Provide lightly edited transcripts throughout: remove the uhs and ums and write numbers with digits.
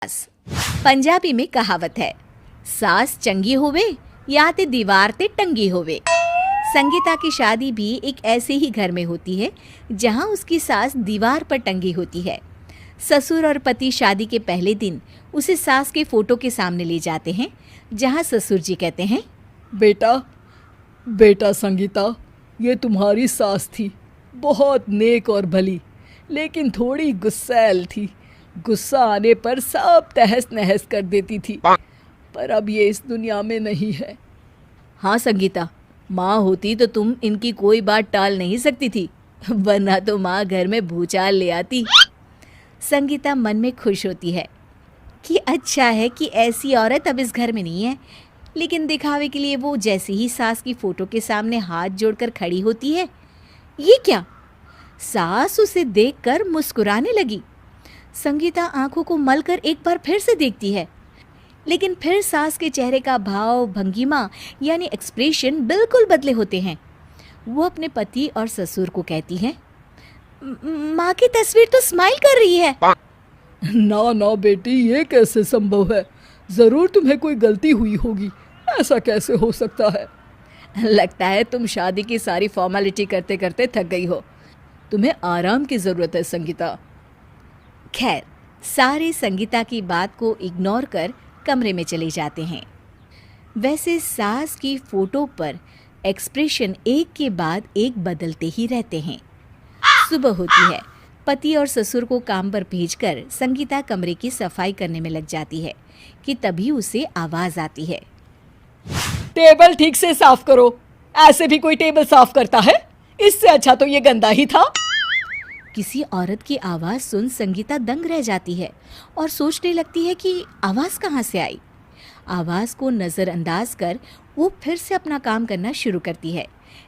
पंजाबी में कहावत है, सास चंगी होवे या ते दीवार ते टंगी होवे। संगीता की शादी भी एक ऐसे ही घर में होती है जहां उसकी सास दीवार पर टंगी होती है। ससुर और पति शादी के पहले दिन उसे सास के फोटो के सामने ले जाते हैं, जहां ससुर जी कहते हैं, बेटा बेटा संगीता, ये तुम्हारी सास थी, बहुत नेक और भली, लेकिन थोड़ी गुस्सैल थी। गुस्सा आने पर सब तहस नहस कर देती थी, पर अब ये इस दुनिया में नहीं है। हाँ संगीता, माँ होती तो तुम इनकी कोई बात टाल नहीं सकती थी, वरना तो माँ घर में भूचाल ले आती। संगीता मन में खुश होती है कि अच्छा है कि ऐसी औरत अब इस घर में नहीं है, लेकिन दिखावे के लिए वो जैसे ही सास की फोटो के सामने हाथ जोड़कर खड़ी होती है, ये क्या? सास उसे देखकर मुस्कुराने लगी। संगीता आंखों को मलकर एक बार फिर से देखती है, लेकिन फिर सास के चेहरे का भाव, भंगिमा यानी एक्सप्रेशन बिल्कुल बदले होते हैं। वो अपने पति और ससुर को कहती है, माँ की तस्वीर तो स्माइल कर रही है। ना ना बेटी, ये कैसे संभव है? जरूर तुम्हें कोई गलती हुई होगी, ऐसा कैसे हो सकता है? लगता है तुम शादी की सारी फॉर्मेलिटी करते करते थक गई हो, तुम्हें आराम की जरूरत है संगीता। खैर, सारे संगीता की बात को इग्नोर कर कमरे में चले जाते हैं। वैसे सास की फोटो पर एक्सप्रेशन एक के बाद एक बदलते ही रहते हैं। सुबह होती है, पति और ससुर को काम पर भेजकर संगीता कमरे की सफाई करने में लग जाती है कि तभी उसे आवाज आती है, टेबल ठीक से साफ करो। ऐसे भी कोई टेबल साफ करता है? इससे अच्छा तो ये गंदा ही था। किसी औरत की आवाज़ सुन संगीता दंग रह जाती है और सोचने लगती है कि आवाज़ कहाँ से आई। आवाज़ को नज़रअंदाज कर वो फिर से अपना काम करना शुरू करती है,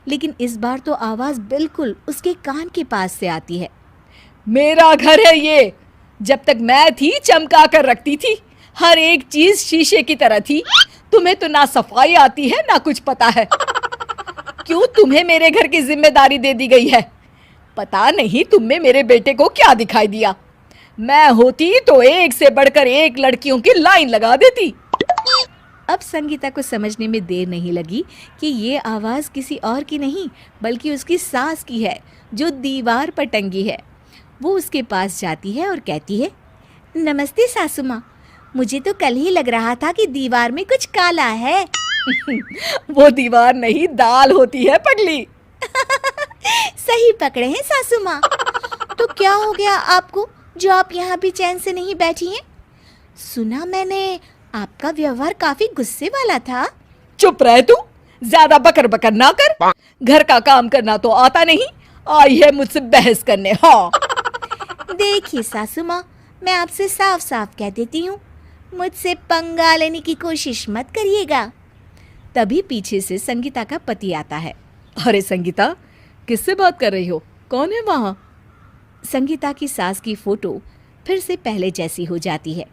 लेकिन इस बार तो आवाज़ बिल्कुल उसके कान के पास से आती है। मेरा घर है ये। जब तक मैं थी चमका कर रखती थी, हर एक चीज शीशे की तरह थी। तुम्हें तो ना सफाई आती है ना कुछ पता है। क्यों तुम्हें मेरे घर की जिम्मेदारी दे दी गई है? पता नहीं तुम में मेरे बेटे को क्या दिखाई दिया। मैं होती तो एक से बढ़कर एक लड़कियों की लाइन लगा देती। अब संगीता को समझने में देर नहीं लगी कि ये आवाज़ किसी और की नहीं बल्कि उसकी सास की है, जो दीवार पर टंगी है। वो उसके पास जाती है और कहती है, नमस्ते सासू माँ, मुझे तो कल ही लग रहा था कि दीवार में कुछ काला है। वो दीवार नहीं, दाल होती है पगली। सही पकड़े हैं सासू माँ। तो क्या हो गया आपको जो आप यहाँ भी चैन से नहीं बैठी हैं? सुना मैंने आपका व्यवहार काफी गुस्से वाला था। चुप रह तू, ज्यादा बकर बकर ना कर। घर का काम करना तो आता नहीं, आई है मुझसे बहस करने। हाँ देखिए सासू माँ, मैं आपसे साफ साफ कह देती हूँ, मुझसे पंगा लेने की कोशिश मत करिएगा। तभी पीछे से संगीता का पति आता है। अरे संगीता, किससे बात कर रही हो? कौन है वहाँ? संगीता की सास की फोटो फिर से पहले जैसी हो जाती है।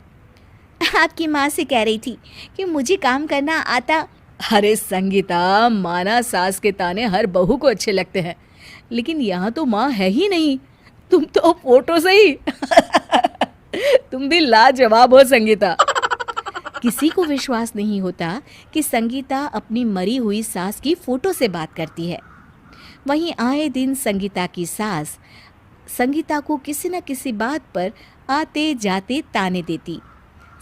आपकी माँ से कह रही थी कि मुझे काम करना आता। अरे संगीता, माना सास के ताने हर बहू को अच्छे लगते हैं, लेकिन यहाँ तो माँ है ही नहीं, तुम तो फोटो से ही। तुम भी लाजवाब हो संगीता। किसी को विश्वास नहीं होता कि संगीता अपनी मरी हुई सास की फोटो से बात करती है। वहीं आए दिन संगीता की सास संगीता को किसी न किसी बात पर आते जाते ताने देती।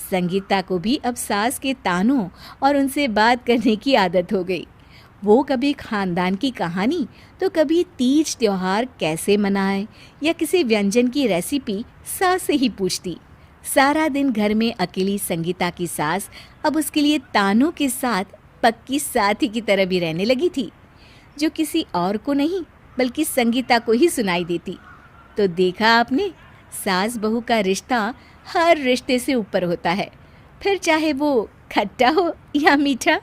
संगीता को भी अब सास के तानों और उनसे बात करने की आदत हो गई। वो कभी खानदान की कहानी तो कभी तीज त्योहार कैसे मनाए या किसी व्यंजन की रेसिपी सास से ही पूछती। सारा दिन घर में अकेली संगीता की सास अब उसके लिए तानों के साथ पक्की साथी की तरह भी रहने लगी थी, जो किसी और को नहीं बल्कि संगीता को ही सुनाई देती। तो देखा आपने, सास बहू का रिश्ता हर रिश्ते से ऊपर होता है, फिर चाहे वो खट्टा हो या मीठा।